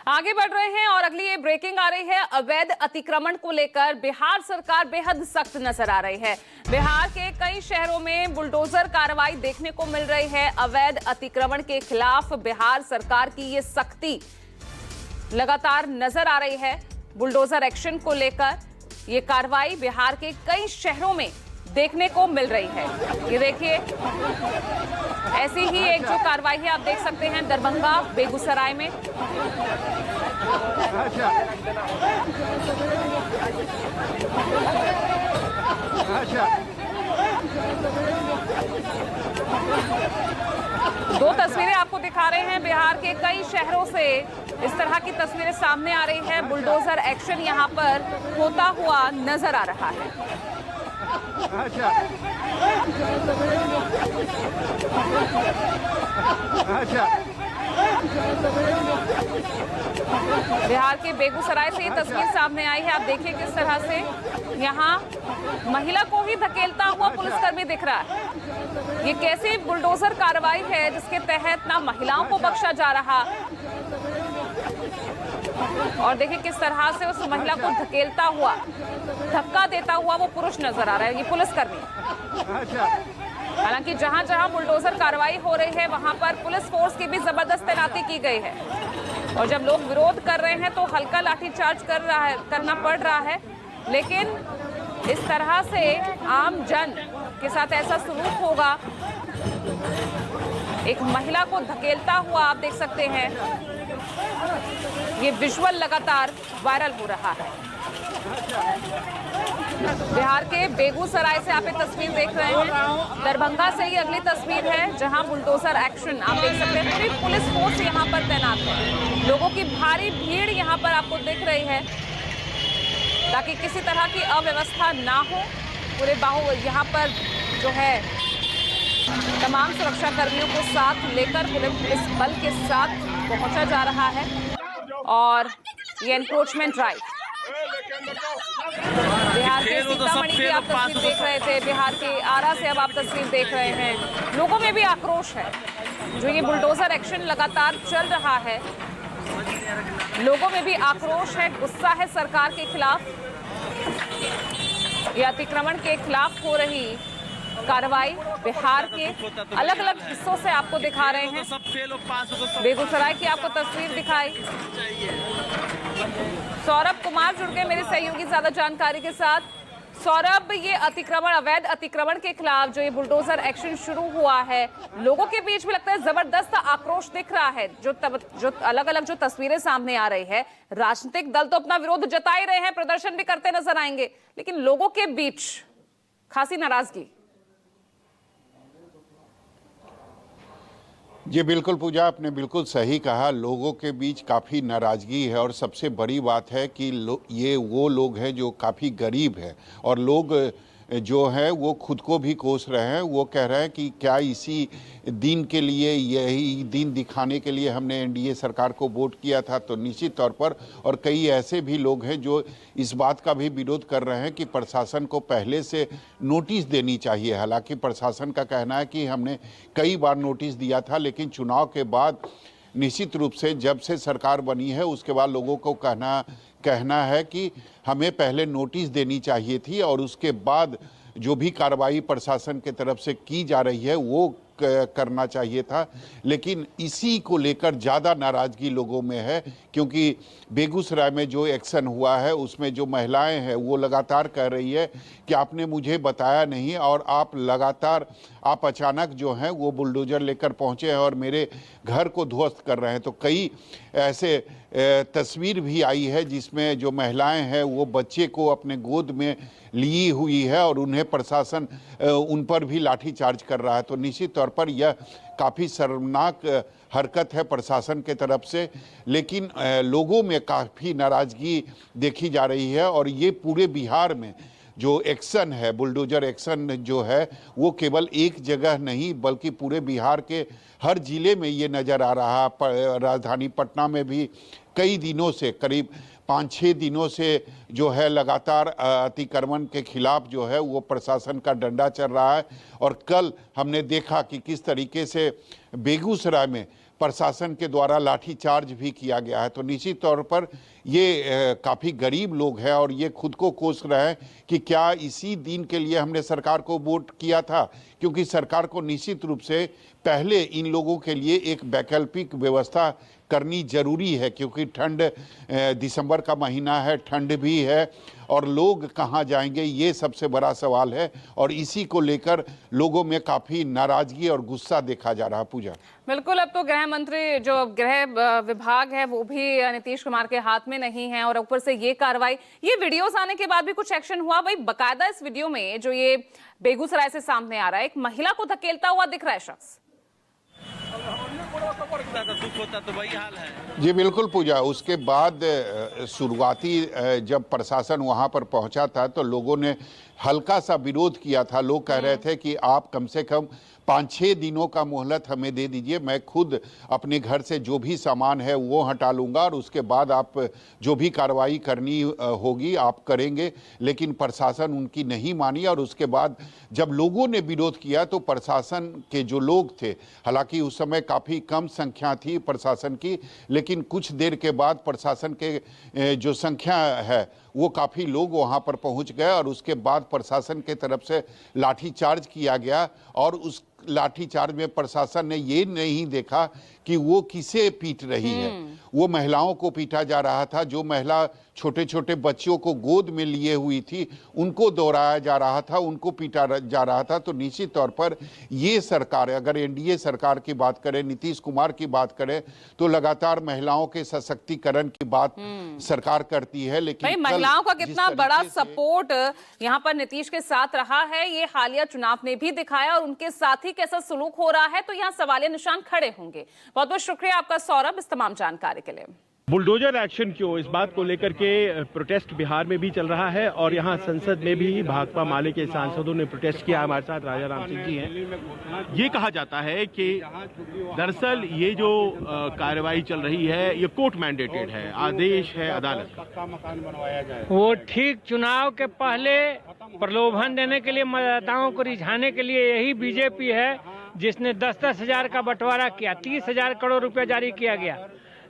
आगे बढ़ रहे हैं और अगली ये ब्रेकिंग आ रही है। अवैध अतिक्रमण को लेकर बिहार सरकार बेहद सख्त नजर आ रही है। बिहार के कई शहरों में बुलडोजर कार्रवाई देखने को मिल रही है। अवैध अतिक्रमण के खिलाफ बिहार सरकार की ये सख्ती लगातार नजर आ रही है। बुलडोजर एक्शन को लेकर ये कार्रवाई बिहार के कई शहरों में देखने को मिल रही है। ये देखिए, ऐसी ही एक जो कार्रवाई है आप देख सकते हैं दरभंगा बेगूसराय में। दो तस्वीरें आपको दिखा रहे हैं बिहार के कई शहरों से। इस तरह की तस्वीरें सामने आ रही है। बुलडोजर एक्शन यहां पर होता हुआ नजर आ रहा है। बिहार के बेगूसराय से ये तस्वीर सामने आई है। आप देखिए किस तरह से यहाँ महिला को ही धकेलता हुआ पुलिसकर्मी दिख रहा है। ये कैसी बुलडोजर कार्रवाई है जिसके तहत ना महिलाओं को बख्शा जा रहा, और देखिए किस तरह से उस महिला को धकेलता हुआ, धक्का देता हुआ वो पुरुष नजर आ रहा है, ये पुलिसकर्मी। हालांकि जहां जहां बुलडोजर कार्रवाई हो रही है वहां पर पुलिस फोर्स की भी जबरदस्त तैनाती की गई है। और जब लोग विरोध कर रहे हैं तो हल्का लाठीचार्ज करना पड़ रहा है। लेकिन इस तरह से आम जन के साथ ऐसा सलूक होगा, एक महिला को धकेलता हुआ आप देख सकते हैं। ये विजुअल लगातार वायरल हो रहा है। बिहार के बेगूसराय से आप ये तस्वीर देख रहे हैं। दरभंगा से ही अगली तस्वीर है जहां बुलडोजर एक्शन आप देख सकते हैं। पूरी पुलिस फोर्स यहां पर तैनात है। लोगों की भारी भीड़ यहां पर आपको दिख रही है ताकि किसी तरह की अव्यवस्था ना हो। पूरे यहाँ पर जो है तमाम सुरक्षा कर्मियों को साथ लेकर पुलिस बल के साथ पहुंचा जा रहा है। और ये एनक्रोचमेंट ड्राइव बिहार के सीतामढ़ी की आप तस्वीर देख रहे थे, बिहार के आरा से अब आप तस्वीर देख रहे हैं। लोगों में भी आक्रोश है। जो ये बुलडोजर एक्शन लगातार चल रहा है, लोगों में भी आक्रोश है, गुस्सा है सरकार के खिलाफ। ये अतिक्रमण के खिलाफ हो रही कार्रवाई बिहार के अलग अलग हिस्सों से आपको दिखा रहे हैं। बेगूसराय की आपको तस्वीर दिखाई। सौरभ कुमार जुड़ गए मेरे सहयोगी ज्यादा जानकारी के साथ। सौरभ, ये अतिक्रमण, अवैध अतिक्रमण के खिलाफ जो ये बुलडोजर एक्शन शुरू हुआ है, लोगों के बीच में लगता है जबरदस्त आक्रोश दिख रहा है। जो अलग अलग जो तस्वीरें सामने आ रही है, राजनीतिक दल तो अपना विरोध जता ही रहे हैं, प्रदर्शन भी करते नजर आएंगे, लेकिन लोगों के बीच खासी नाराजगी। जी बिल्कुल पूजा, आपने बिल्कुल सही कहा। लोगों के बीच काफ़ी नाराज़गी है और सबसे बड़ी बात है कि ये वो लोग हैं जो काफ़ी गरीब हैं और लोग जो है वो खुद को भी कोस रहे हैं। वो कह रहे हैं कि क्या इसी दिन के लिए, यही दिन दिखाने के लिए हमने एनडीए सरकार को वोट किया था? तो निश्चित तौर पर, और कई ऐसे भी लोग हैं जो इस बात का भी विरोध कर रहे हैं कि प्रशासन को पहले से नोटिस देनी चाहिए। हालांकि प्रशासन का कहना है कि हमने कई बार नोटिस दिया था, लेकिन चुनाव के बाद निश्चित रूप से जब से सरकार बनी है उसके बाद लोगों को कहना है कि हमें पहले नोटिस देनी चाहिए थी और उसके बाद जो भी कार्रवाई प्रशासन के तरफ से की जा रही है वो करना चाहिए था। लेकिन इसी को लेकर ज़्यादा नाराज़गी लोगों में है, क्योंकि बेगूसराय में जो एक्शन हुआ है उसमें जो महिलाएं हैं वो लगातार कह रही है कि आपने मुझे बताया नहीं और आप अचानक जो हैं वो बुलडोजर लेकर पहुंचे हैं और मेरे घर को ध्वस्त कर रहे हैं। तो कई ऐसे तस्वीर भी आई है जिसमें जो महिलाएं हैं वो बच्चे को अपने गोद में ली हुई है और उन्हें प्रशासन उन पर भी लाठीचार्ज कर रहा है। तो निश्चित तौर पर यह काफ़ी शर्मनाक हरकत है प्रशासन के तरफ से, लेकिन लोगों में काफ़ी नाराज़गी देखी जा रही है। और ये पूरे बिहार में जो एक्शन है, बुलडोजर एक्शन जो है, वो केवल एक जगह नहीं बल्कि पूरे बिहार के हर जिले में ये नज़र आ रहा है। राजधानी पटना में भी कई दिनों से, करीब 5-6 दिनों से जो है लगातार अतिक्रमण के खिलाफ जो है वो प्रशासन का डंडा चल रहा है। और कल हमने देखा कि किस तरीके से बेगूसराय में प्रशासन के द्वारा लाठीचार्ज भी किया गया है। तो निश्चित तौर पर ये काफ़ी गरीब लोग हैं और ये खुद को कोस रहे हैं कि क्या इसी दिन के लिए हमने सरकार को वोट किया था, क्योंकि सरकार को निश्चित रूप से पहले इन लोगों के लिए एक वैकल्पिक व्यवस्था करनी जरूरी है, क्योंकि ठंड दिसंबर का महीना है, ठंड भी है और लोग कहाँ जाएंगे ये सबसे बड़ा सवाल है और इसी को लेकर लोगों में काफ़ी नाराजगी और गुस्सा देखा जा रहा। पूजा, बिल्कुल, अब तो गृह मंत्री जो गृह विभाग है वो भी नीतीश कुमार के हाथ में नहीं है और ऊपर से ये कार्रवाई, ये वीडियोस आने के बाद भी कुछ एक्शन हुआ? भाई बकायदा इस वीडियो में जो ये बेगूसराय से सामने आ रहा है, एक महिला को धकेलता हुआ दिख रहा है शख्स। तो वही हाल है। जी बिल्कुल पूजा, उसके बाद शुरुआती जब प्रशासन वहां पर पहुंचा था तो लोगों ने हल्का सा विरोध किया था। लोग कह रहे थे कि आप कम से कम 5-6 दिनों का मोहलत हमें दे दीजिए, मैं खुद अपने घर से जो भी सामान है वो हटा लूँगा और उसके बाद आप जो भी कार्रवाई करनी होगी आप करेंगे। लेकिन प्रशासन उनकी नहीं मानी और उसके बाद जब लोगों ने विरोध किया तो प्रशासन के जो लोग थे, हालांकि उस समय काफ़ी कम संख्या थी प्रशासन की, लेकिन कुछ देर के बाद प्रशासन के जो संख्या है वो काफ़ी लोग वहाँ पर पहुँच गए और उसके बाद प्रशासन के तरफ से लाठीचार्ज किया गया और उस लाठीचार्ज में प्रशासन ने ये नहीं देखा कि वो किसे पीट रही है। वो महिलाओं को पीटा जा रहा था, जो महिला छोटे छोटे बच्चों को गोद में लिए हुई थी उनको दौड़ाया जा रहा था, उनको पीटा जा रहा था। तो निश्चित तौर पर ये सरकार, अगर एनडीए सरकार की बात करें, नीतीश कुमार की बात करें, तो लगातार महिलाओं के सशक्तिकरण की बात सरकार करती है। लेकिन महिलाओं का कितना बड़ा सपोर्ट यहाँ पर नीतीश के साथ रहा है ये हालिया चुनाव ने भी दिखाया और उनके साथ ही कैसा सलूक हो रहा है, तो यहाँ सवालिया निशान खड़े होंगे। बहुत बहुत शुक्रिया आपका सौरभ इस तमाम जानकारी के लिए। बुलडोजर एक्शन क्यों, इस बात को लेकर के प्रोटेस्ट बिहार में भी चल रहा है और यहाँ संसद में भी भाकपा माले के सांसदों ने प्रोटेस्ट किया। हमारे साथ राजा राम सिंह जी हैं। ये कहा जाता है कि दरअसल ये जो कार्रवाई चल रही है ये कोर्ट मैंडेटेड है, आदेश है अदालत का। वो ठीक चुनाव के पहले प्रलोभन देने के लिए, मतदाताओं को रिझाने के लिए यही बीजेपी है जिसने 10-10 हजार का बंटवारा किया, 30,000 करोड़ रुपया जारी किया गया।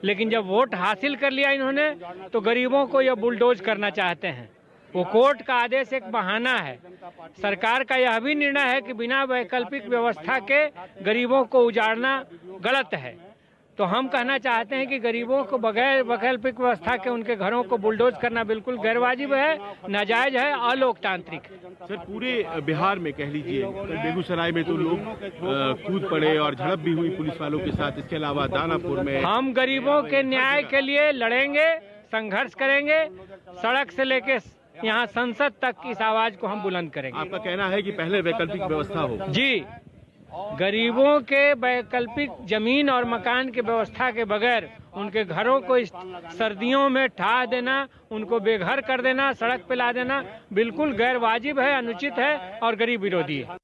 लेकिन जब वोट हासिल कर लिया इन्होंने तो गरीबों को यह बुलडोज करना चाहते हैं। वो कोर्ट का आदेश एक बहाना है। सरकार का यह भी निर्णय है कि बिना वैकल्पिक व्यवस्था के गरीबों को उजाड़ना गलत है। तो हम कहना चाहते हैं कि गरीबों को बगैर वैकल्पिक व्यवस्था के उनके घरों को बुलडोज करना बिल्कुल गैरवाजिब है, नाजायज है, अलोकतांत्रिक है। सर, पूरे बिहार में कह लीजिए, बेगूसराय में तो लोग कूद पड़े और झड़प भी हुई पुलिस वालों के साथ। इसके अलावा दानापुर में हम गरीबों के न्याय के लिए लड़ेंगे, संघर्ष करेंगे, सड़क से लेके यहाँ संसद तक इस आवाज को हम बुलंद करेंगे। आपका कहना है कि पहले वैकल्पिक व्यवस्था हो? जी, गरीबों के वैकल्पिक जमीन और मकान की व्यवस्था के बगैर उनके घरों को इस सर्दियों में ढा देना, उनको बेघर कर देना, सड़क पे ला देना बिल्कुल गैर वाजिब है, अनुचित है और गरीब विरोधी है।